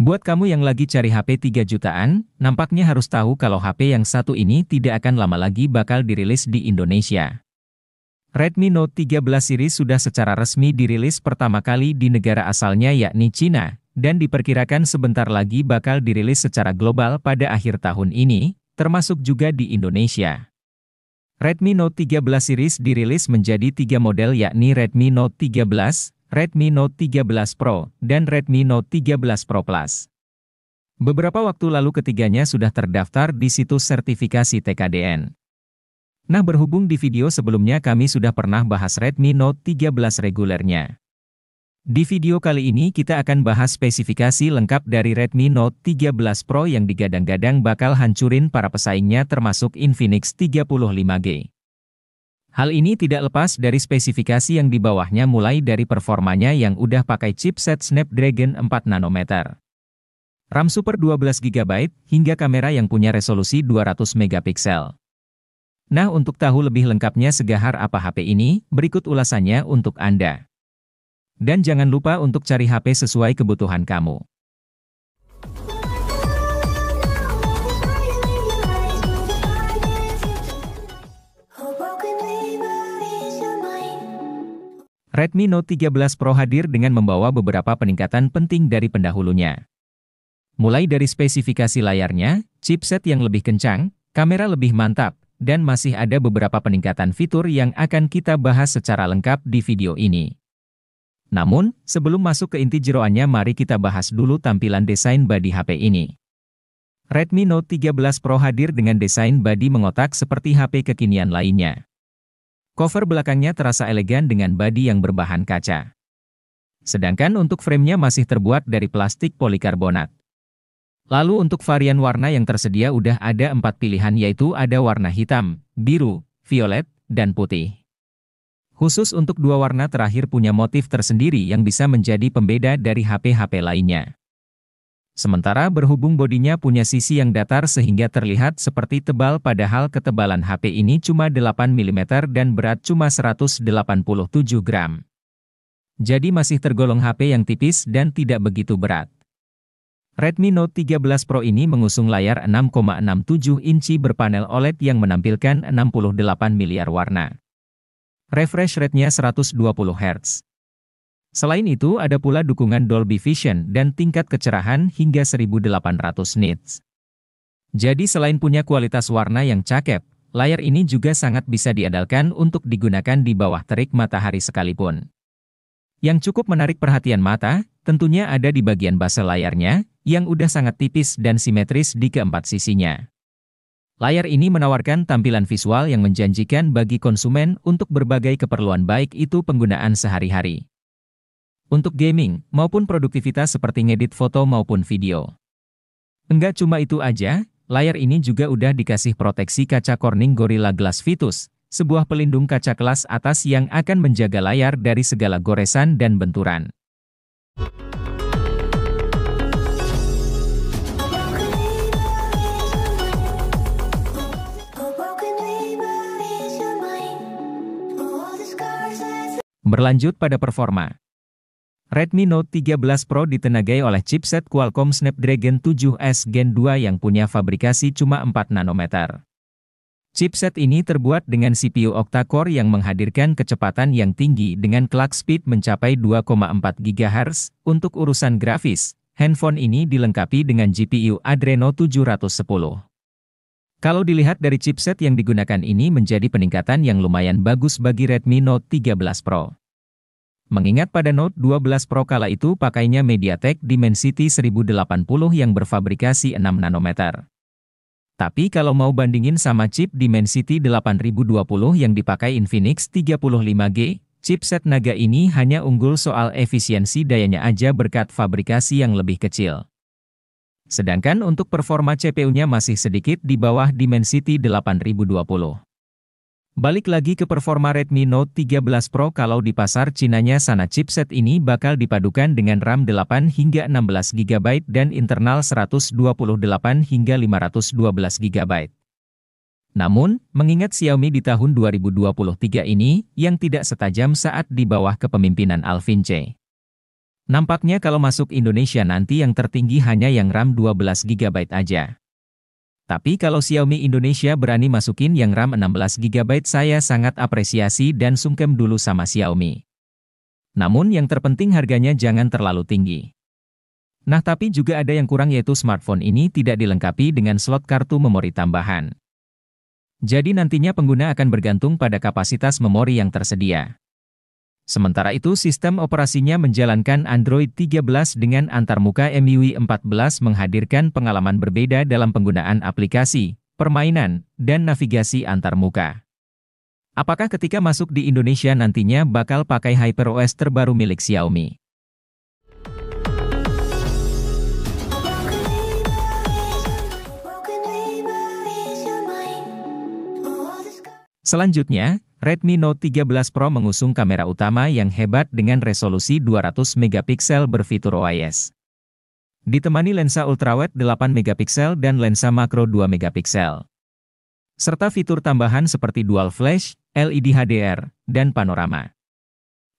Buat kamu yang lagi cari HP 3 jutaan, nampaknya harus tahu kalau HP yang satu ini tidak akan lama lagi bakal dirilis di Indonesia. Redmi Note 13 series sudah secara resmi dirilis pertama kali di negara asalnya yakni Cina, dan diperkirakan sebentar lagi bakal dirilis secara global pada akhir tahun ini, termasuk juga di Indonesia. Redmi Note 13 series dirilis menjadi 3 model yakni Redmi Note 13, Redmi Note 13 Pro, dan Redmi Note 13 Pro Plus. Beberapa waktu lalu ketiganya sudah terdaftar di situs sertifikasi TKDN. Nah, berhubung di video sebelumnya kami sudah pernah bahas Redmi Note 13 regulernya. Di video kali ini kita akan bahas spesifikasi lengkap dari Redmi Note 13 Pro yang digadang-gadang bakal hancurin para pesaingnya termasuk Infinix 35G. Hal ini tidak lepas dari spesifikasi yang di bawahnya mulai dari performanya yang udah pakai chipset Snapdragon 4 nanometer. RAM Super 12 GB, hingga kamera yang punya resolusi 200 megapiksel. Nah, untuk tahu lebih lengkapnya segahar apa HP ini, berikut ulasannya untuk Anda. Dan jangan lupa untuk cari HP sesuai kebutuhan kamu. Redmi Note 13 Pro hadir dengan membawa beberapa peningkatan penting dari pendahulunya. Mulai dari spesifikasi layarnya, chipset yang lebih kencang, kamera lebih mantap, dan masih ada beberapa peningkatan fitur yang akan kita bahas secara lengkap di video ini. Namun, sebelum masuk ke inti jeroannya mari kita bahas dulu tampilan desain bodi HP ini. Redmi Note 13 Pro hadir dengan desain bodi mengotak seperti HP kekinian lainnya. Cover belakangnya terasa elegan dengan bodi yang berbahan kaca. Sedangkan untuk framenya masih terbuat dari plastik polikarbonat. Lalu untuk varian warna yang tersedia udah ada 4 pilihan yaitu ada warna hitam, biru, violet, dan putih. Khusus untuk 2 warna terakhir punya motif tersendiri yang bisa menjadi pembeda dari HP-HP lainnya. Sementara berhubung bodinya punya sisi yang datar sehingga terlihat seperti tebal padahal ketebalan HP ini cuma 8 mm dan berat cuma 187 gram. Jadi masih tergolong HP yang tipis dan tidak begitu berat. Redmi Note 13 Pro ini mengusung layar 6,67 inci berpanel OLED yang menampilkan 68 miliar warna. Refresh rate-nya 120 Hz. Selain itu ada pula dukungan Dolby Vision dan tingkat kecerahan hingga 1800 nits. Jadi selain punya kualitas warna yang cakep, layar ini juga sangat bisa diandalkan untuk digunakan di bawah terik matahari sekalipun. Yang cukup menarik perhatian mata, tentunya ada di bagian base layarnya, yang udah sangat tipis dan simetris di keempat sisinya. Layar ini menawarkan tampilan visual yang menjanjikan bagi konsumen untuk berbagai keperluan baik itu penggunaan sehari-hari. Untuk gaming, maupun produktivitas seperti ngedit foto maupun video. Enggak cuma itu aja, layar ini juga udah dikasih proteksi kaca Corning Gorilla Glass Vitus, sebuah pelindung kaca kelas atas yang akan menjaga layar dari segala goresan dan benturan. Berlanjut pada performa. Redmi Note 13 Pro ditenagai oleh chipset Qualcomm Snapdragon 7S Gen 2 yang punya fabrikasi cuma 4 nanometer. Chipset ini terbuat dengan CPU octa-core yang menghadirkan kecepatan yang tinggi dengan clock speed mencapai 2,4 GHz. Untuk urusan grafis, handphone ini dilengkapi dengan GPU Adreno 710. Kalau dilihat dari chipset yang digunakan ini menjadi peningkatan yang lumayan bagus bagi Redmi Note 13 Pro. Mengingat pada Note 12 Pro kala itu pakainya MediaTek Dimensity 1080 yang berfabrikasi 6 nanometer. Tapi kalau mau bandingin sama chip Dimensity 8020 yang dipakai Infinix 35G, chipset Naga ini hanya unggul soal efisiensi dayanya aja berkat fabrikasi yang lebih kecil. Sedangkan untuk performa CPU-nya masih sedikit di bawah Dimensity 8020. Balik lagi ke performa Redmi Note 13 Pro kalau di pasar Cinanya sana chipset ini bakal dipadukan dengan RAM 8 hingga 16 GB dan internal 128 hingga 512 GB. Namun, mengingat Xiaomi di tahun 2023 ini yang tidak setajam saat di bawah kepemimpinan Alvin C. Nampaknya kalau masuk Indonesia nanti yang tertinggi hanya yang RAM 12 GB aja. Tapi kalau Xiaomi Indonesia berani masukin yang RAM 16 GB, saya sangat apresiasi dan sungkem dulu sama Xiaomi. Namun yang terpenting harganya jangan terlalu tinggi. Nah, tapi juga ada yang kurang, yaitu smartphone ini tidak dilengkapi dengan slot kartu memori tambahan. Jadi nantinya pengguna akan bergantung pada kapasitas memori yang tersedia. Sementara itu sistem operasinya menjalankan Android 13 dengan antarmuka MIUI 14 menghadirkan pengalaman berbeda dalam penggunaan aplikasi, permainan, dan navigasi antarmuka. Apakah ketika masuk di Indonesia nantinya bakal pakai HyperOS terbaru milik Xiaomi? Selanjutnya, Redmi Note 13 Pro mengusung kamera utama yang hebat dengan resolusi 200 megapiksel berfitur OIS. Ditemani lensa ultrawide 8 megapiksel dan lensa makro 2 megapiksel. Serta fitur tambahan seperti dual flash, LED HDR, dan panorama.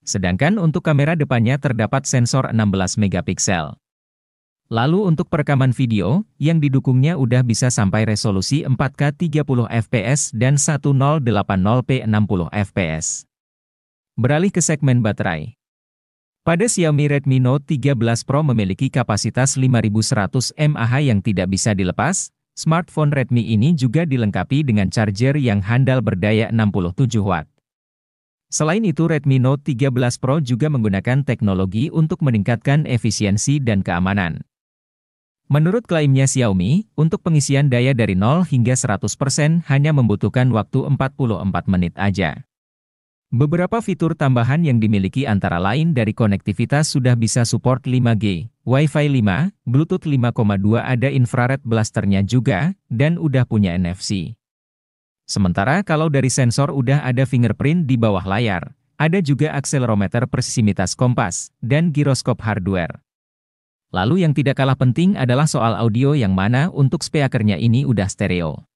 Sedangkan untuk kamera depannya terdapat sensor 16 megapiksel. Lalu untuk perekaman video, yang didukungnya udah bisa sampai resolusi 4K 30 fps dan 1080p 60 fps. Beralih ke segmen baterai. Pada Xiaomi Redmi Note 13 Pro memiliki kapasitas 5100 mAh yang tidak bisa dilepas. Smartphone Redmi ini juga dilengkapi dengan charger yang handal berdaya 67 watt. Selain itu, Redmi Note 13 Pro juga menggunakan teknologi untuk meningkatkan efisiensi dan keamanan. Menurut klaimnya Xiaomi, untuk pengisian daya dari 0 hingga 100% hanya membutuhkan waktu 44 menit aja. Beberapa fitur tambahan yang dimiliki antara lain dari konektivitas sudah bisa support 5G, Wi-Fi 5, Bluetooth 5.2, ada infrared blasternya juga, dan udah punya NFC. Sementara kalau dari sensor udah ada fingerprint di bawah layar, ada juga akselerometer presisivitas kompas, dan giroskop hardware. Lalu yang tidak kalah penting adalah soal audio yang mana untuk speakernya ini udah stereo.